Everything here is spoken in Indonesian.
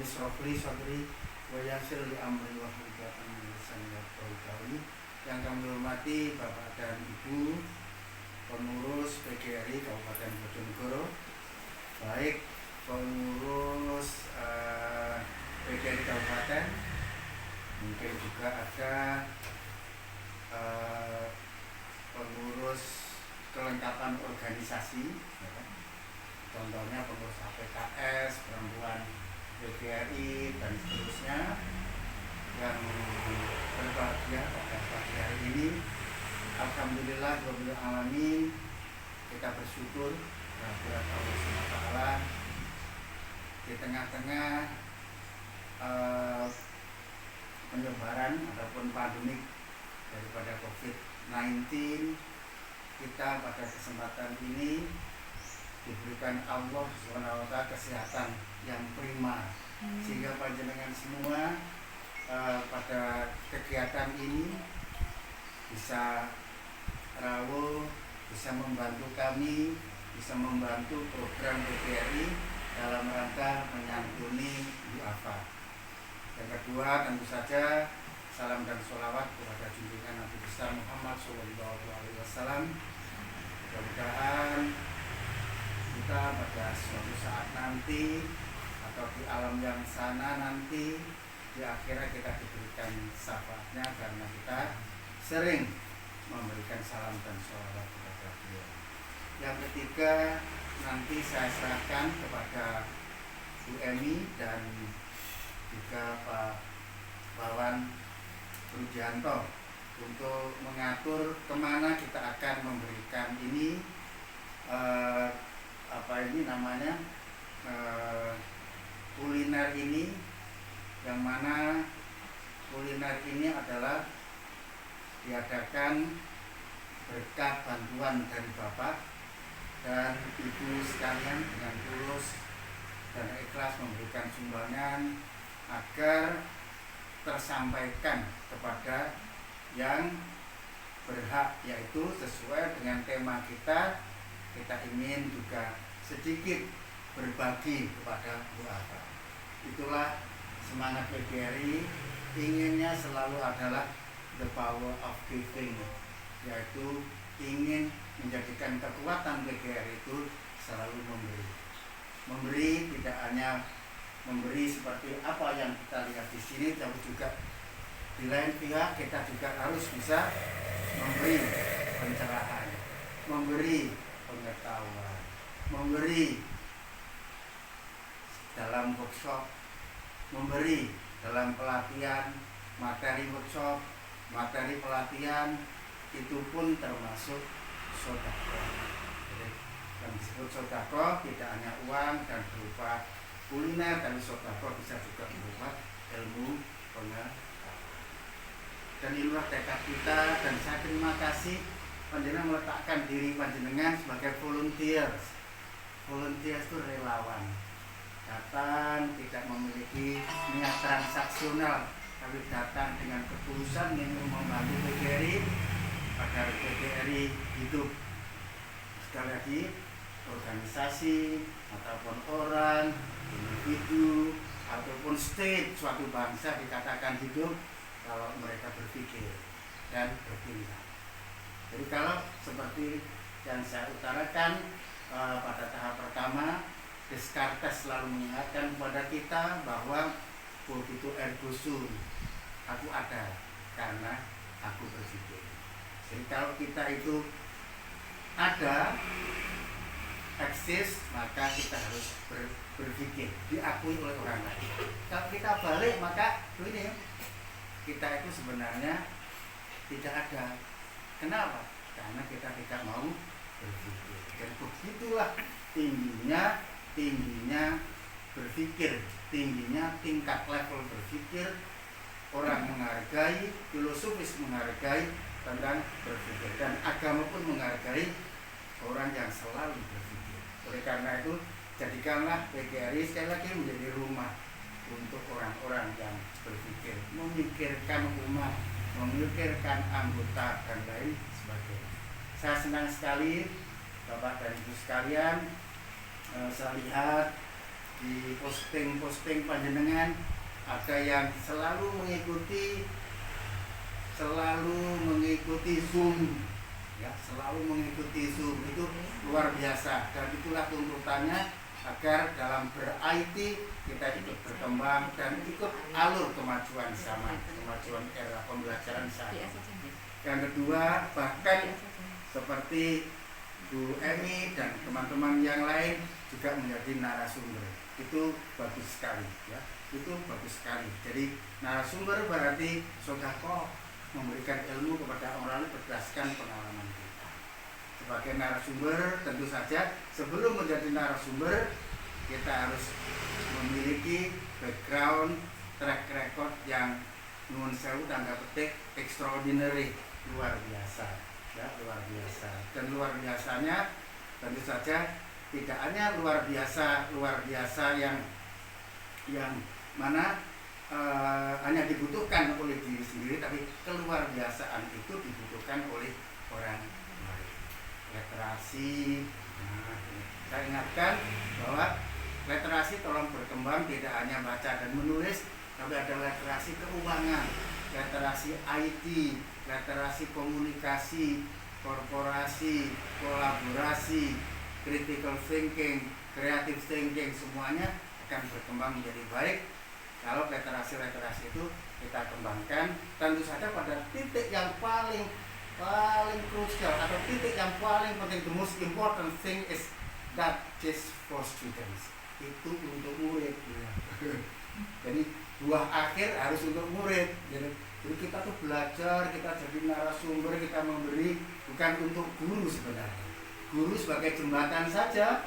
ishrah li sadri wa yassir li amri wahlul 'uqdatam min lisani yafqahu qawli. Yang kami hormati Bapak dan Ibu pengurus PGRI Kabupaten Bojonegoro, baik pengurus PGRI Kabupaten, mungkin juga ada pengurus kelengkapan organisasi, contohnya pengurus APKS, perempuan PGRI dan seterusnya. Yang berbahagia pada pagi hari ini, alhamdulillah rabbil alamin, kita bersyukur kehadirat Allah SWT di tengah-tengah penyebaran ataupun pandemik daripada COVID-19. Kita pada kesempatan ini diberikan Allah SWT kesehatan yang prima, sehingga panjenengan semua pada kegiatan ini bisa rawuh, bisa membantu kami, bisa membantu program PGRI dalam rangka menyantuni du'afa. Yang kedua, tentu saja salam dan sholawat kepada junjungan Nabi besar Muhammad SAW. Mudah-mudahan kita pada suatu saat nanti atau di alam yang sana nanti, di akhirat kita diberikan syafaatnya karena kita sering memberikan salam dan sholawat kepada beliau. Yang ketiga, nanti saya serahkan kepada Bu Emi dan juga Pak Wawan Rudianto untuk mengatur kemana kita akan memberikan ini kuliner ini, yang mana kuliner ini adalah diadakan berkat bantuan dari Bapak dan Ibu sekalian dengan tulus dan ikhlas memberikan sumbangan agar tersampaikan kepada yang berhak, yaitu sesuai dengan tema kita ingin juga sedikit berbagi kepada du'afa. Itulah semangat PGRI, inginnya selalu adalah the power of giving, yaitu ingin menjadikan kekuatan PGRI itu selalu memberi, tidak hanya memberi seperti apa yang kita lihat di sini, tapi juga di lain pihak kita juga harus bisa memberi pencerahan, memberi pengetahuan, memberi dalam workshop, memberi dalam pelatihan, materi workshop, materi pelatihan, itu pun termasuk sedekah. Jadi yang disebut sedekah tidak hanya uang dan berupa kuliner, tapi sedekah bisa juga berupa ilmu pengetahuan. Dan inilah tekad kita, dan saya terima kasih panjenengan meletakkan diri panjenengan sebagai volunteers. Volunteers itu relawan, datang tidak memiliki niat transaksional, tapi datang dengan ketulusan ingin membantu PGRI agar PGRI hidup. Sekali lagi, organisasi ataupun orang, individu ataupun state, suatu bangsa dikatakan hidup kalau mereka berpikir dan bertindak. Jadi kalau seperti yang saya utarakan pada tahap pertama, Descartes selalu mengingatkan kepada kita bahwa begitu ergo sum, aku ada karena aku berpikir. Jadi kalau kita itu ada, eksis, maka kita harus berpikir, diakui oleh orang lain. Kalau kita balik, maka ini kita itu sebenarnya tidak ada. Kenapa? Karena kita tidak mau berpikir. Dan begitulah tingginya berpikir, tingginya tingkat level berpikir. Orang menghargai, filosofis menghargai tentang berpikir, dan agama pun menghargai orang yang selalu berpikir. Oleh karena itu, jadikanlah PGRI sekali lagi menjadi rumah untuk orang-orang yang berpikir, memikirkan umat, memikirkan anggota dan lain sebagainya. Saya senang sekali Bapak dan Ibu sekalian, saya lihat di posting panjenengan ada yang selalu mengikuti Zoom, ya, selalu mengikuti Zoom. Itu luar biasa, dan itulah tuntutannya agar dalam ber-IT kita ikut berkembang dan ikut alur kemajuan zaman, kemajuan era pembelajaran saat ini. Yang kedua, bahkan seperti Bu Emi dan teman-teman yang lain juga menjadi narasumber. Itu bagus sekali, ya. Itu bagus sekali. Jadi narasumber berarti sodako, memberikan ilmu kepada orang lain berdasarkan pengalaman kita. Sebagai narasumber, tentu saja sebelum menjadi narasumber kita harus memiliki background, track record yang nuwun sewu tanda petik extraordinary, luar biasa, ya, luar biasa. Dan luar biasanya tentu saja tidak hanya luar biasa yang mana hanya dibutuhkan oleh diri sendiri, tapi keluar biasaan itu dibutuhkan oleh orang lain. Literasi, saya ingatkan bahwa literasi tolong berkembang, tidak hanya baca dan menulis, tapi ada literasi keuangan, literasi IT, literasi komunikasi, korporasi, kolaborasi, critical thinking, creative thinking, semuanya akan berkembang menjadi baik kalau literasi itu kita kembangkan. Tentu saja pada titik yang paling krusial atau titik yang paling penting, the most important thing is that just for students, itu untuk murid, ya. Jadi buah akhir harus untuk murid. Jadi kita tuh belajar, kita jadi narasumber, kita memberi, bukan untuk guru sebenarnya. Guru sebagai jembatan saja,